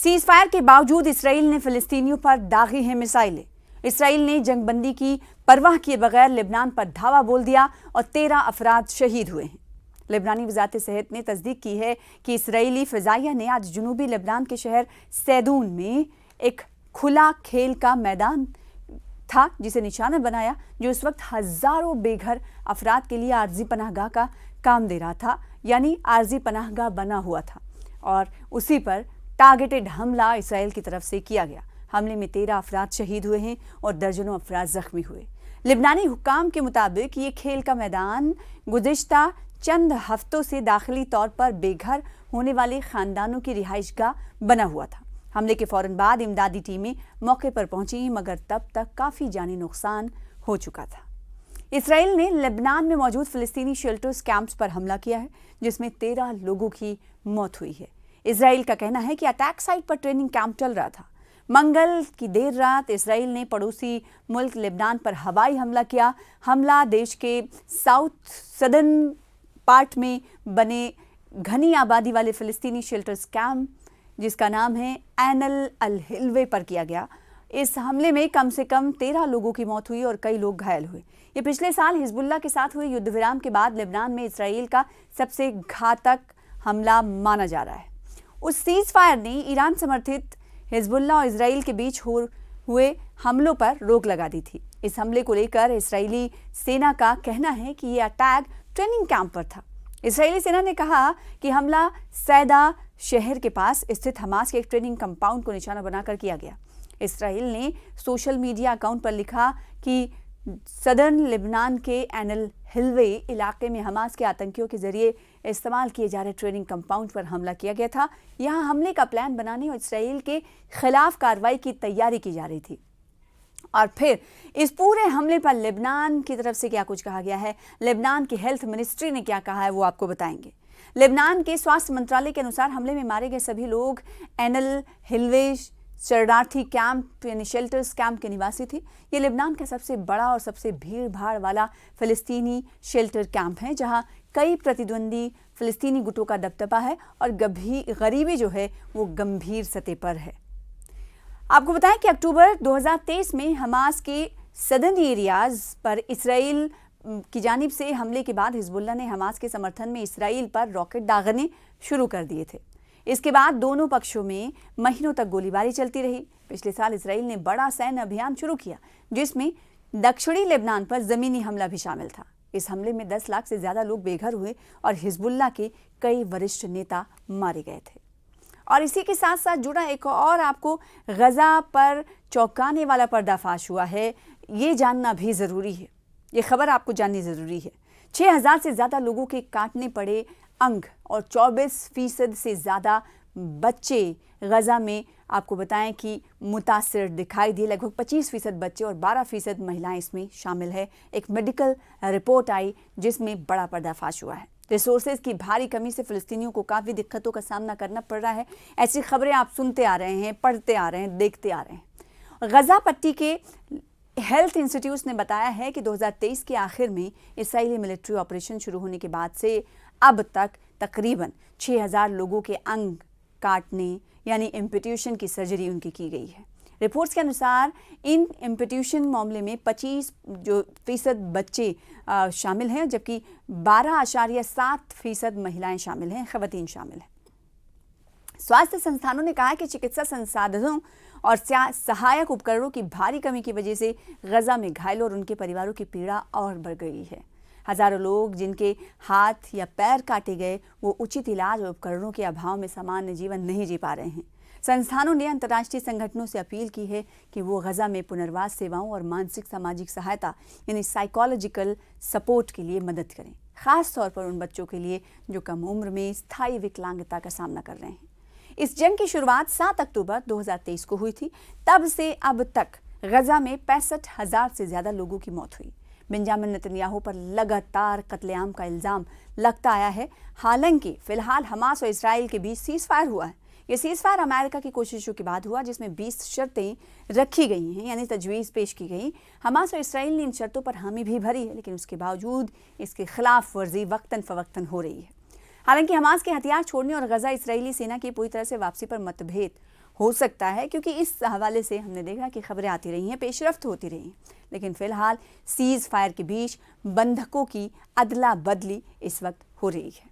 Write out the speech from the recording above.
Cease fire के बावजूद Israel ने फिलिस्तीनियों पर दागी हैं मिसाइलें। इसराइल ने जंगबंदी की परवाह किए बगैर लेबनान पर धावा बोल दिया और 13 अफराद शहीद हुए हैं। लेबनानी वजारत सेहत ने तस्दीक की है कि इसराइली फ़िज़ाइया ने आज जुनूबी लेबनान के शहर सैदून में एक खुला खेल का मैदान था जिसे निशाना बनाया, जो इस वक्त हज़ारों बेघर अफराद के लिए आर्जी पनाहगाह का काम दे रहा था, यानी आर्जी पनाहगाह बना हुआ था और उसी पर टारगेटेड हमला इसराइल की तरफ से किया गया। हमले में 13 अफराद शहीद हुए हैं और दर्जनों अफराद जख्मी हुए। लेबनानी हुक्काम के मुताबिक ये खेल का मैदान गुज़िश्ता चंद हफ्तों से दाखिली तौर पर बेघर होने वाले खानदानों की रिहाइशगाह बना हुआ था। हमले के फौरन बाद इमदादी टीमें मौके पर पहुंची, मगर तब तक काफ़ी जानी नुकसान हो चुका था। इसराइल ने लेबनान में मौजूद फ़िलिस्तीनी शेल्टर्स कैंप्स पर हमला किया है, जिसमें 13 लोगों की मौत हुई है। इसराइल का कहना है कि अटैक साइट पर ट्रेनिंग कैंप चल रहा था। मंगल की देर रात इसराइल ने पड़ोसी मुल्क लेबनान पर हवाई हमला किया। हमला देश के साउथ सदर्न पार्ट में बने घनी आबादी वाले फ़िलिस्तीनी शेल्टर्स कैंप, जिसका नाम है ऐन अल हिल्वे, पर किया गया। इस हमले में कम से कम 13 लोगों की मौत हुई और कई लोग घायल हुए। ये पिछले साल हिजबुल्लाह के साथ हुए युद्ध विराम के बाद लेबनान में इसराइल का सबसे घातक हमला माना जा रहा है। उस सीज फायर ने ईरान समर्थित हिजबुल्लाह और इसराइल के बीच हुए हमलों पर रोक लगा दी थी। इस हमले को लेकर इसराइली सेना का कहना है कि यह अटैक ट्रेनिंग कैंप पर था। इसराइली सेना ने कहा कि हमला सैदा शहर के पास स्थित हमास के एक ट्रेनिंग कंपाउंड को निशाना बनाकर किया गया। इसराइल ने सोशल मीडिया अकाउंट पर लिखा कि सदर्न लेबनान के ऐन अल हिल्वे इलाके में हमास के आतंकियों के जरिए इस्तेमाल किए जा रहे ट्रेनिंग कंपाउंड पर हमला किया गया था। यहाँ हमले का प्लान बनाने और इसराइल के खिलाफ कार्रवाई की तैयारी की जा रही थी। और फिर इस पूरे हमले पर लेबनान की तरफ से क्या कुछ कहा गया है, लेबनान की हेल्थ मिनिस्ट्री ने क्या कहा है, वो आपको बताएंगे। लेबनान के स्वास्थ्य मंत्रालय के अनुसार हमले में मारे गए सभी लोग ऐन अल हिल्वे शरणार्थी कैंप यानी शेल्टर्स कैंप के निवासी थे। ये लेबनान का सबसे बड़ा और सबसे भीड़ भाड़ वाला फ़िलिस्तीनी शेल्टर कैंप है, जहां कई प्रतिद्वंदी फ़िलिस्तीनी गुटों का दबदबा है और गरीबी जो है वो गंभीर सतह पर है। आपको बताएं कि अक्टूबर 2023 में हमास के सदर्न एरियाज पर इसराइल की जानिब से हमले के बाद हिजबुल्लाह ने हमास के समर्थन में इसराइल पर रॉकेट दागने शुरू कर दिए थे। इसके बाद दोनों पक्षों में महीनों तक गोलीबारी चलती रही। पिछले साल इसराइल ने बड़ा सैन्य अभियान शुरू किया, जिसमें दक्षिणी लेबनान पर ज़मीनी हमला भी शामिल था। इस हमले में 10 लाख से ज़्यादा लोग बेघर हुए और हिजबुल्लाह के कई वरिष्ठ नेता मारे गए थे। और इसी के साथ साथ जुड़ा एक और आपको गजा पर चौंकाने वाला पर्दाफाश हुआ है, ये जानना भी ज़रूरी है। ये खबर आपको जाननी ज़रूरी है। 6000 से ज़्यादा लोगों के काटने पड़े अंग और 24% से ज़्यादा बच्चे गजा में आपको बताएं कि मुतासिर दिखाई दिए। लगभग 25% बच्चे और 12% महिलाएं इसमें शामिल है। एक मेडिकल रिपोर्ट आई जिसमें बड़ा पर्दाफाश हुआ है। रिसोर्सेज की भारी कमी से फ़िलिस्तीनियों को काफ़ी दिक्कतों का सामना करना पड़ रहा है। ऐसी खबरें आप सुनते आ रहे हैं, पढ़ते आ रहे हैं, देखते आ रहे हैं। गजा पट्टी के हेल्थ इंस्टीट्यूट ने बताया है कि 2023 के आखिर में इसराइली मिलिट्री ऑपरेशन शुरू होने के बाद से अब तक तकरीबन 6000 लोगों के अंग काटने यानी एम्पुटेशन की सर्जरी उनकी की गई है। रिपोर्ट्स के अनुसार इन एम्पुटेशन मामले में 25% बच्चे शामिल हैं, जबकि 12.7% महिलाएं शामिल हैं, ख़वातीन शामिल हैं। स्वास्थ्य संस्थानों ने कहा कि चिकित्सा संसाधनों और सहायक उपकरणों की भारी कमी की वजह से गजा में घायलों और उनके परिवारों की पीड़ा और बढ़ गई है। हज़ारों लोग जिनके हाथ या पैर काटे गए, वो उचित इलाज और उपकरणों के अभाव में सामान्य जीवन नहीं जी पा रहे हैं। संस्थानों ने अंतर्राष्ट्रीय संगठनों से अपील की है कि वो गजा में पुनर्वास सेवाओं और मानसिक सामाजिक सहायता यानी साइकोलॉजिकल सपोर्ट के लिए मदद करें, ख़ास तौर पर उन बच्चों के लिए जो कम उम्र में स्थायी विकलांगता का सामना कर रहे हैं। इस जंग की शुरुआत 7 अक्टूबर 2023 को हुई थी। तब से अब तक गजा में 65,000 से ज़्यादा लोगों की मौत हुई। बेंजामिन नेतन्याहू पर लगातार कत्लेआम का इल्ज़ाम लगता आया है। हालांकि फ़िलहाल हमास और इसराइल के बीच सीज़ फायर हुआ है। ये सीज़ फायर अमेरिका की कोशिशों के बाद हुआ, जिसमें 20 शर्तें रखी गई हैं, यानी तजवीज़ पेश की गई। हमास और इसराइल ने इन शर्तों पर हामी भी भरी है, लेकिन उसके बावजूद इसके खिलाफ वर्जी वक्तन फ़वक्तन हो रही है। हालांकि हमास के हथियार छोड़ने और गजा इसराइली सेना की पूरी तरह से वापसी पर मतभेद हो सकता है, क्योंकि इस हवाले से हमने देखा कि खबरें आती रही हैं, पेशरफ्त होती रही हैं। लेकिन फिलहाल सीज़ फायर के बीच बंधकों की अदला बदली इस वक्त हो रही है।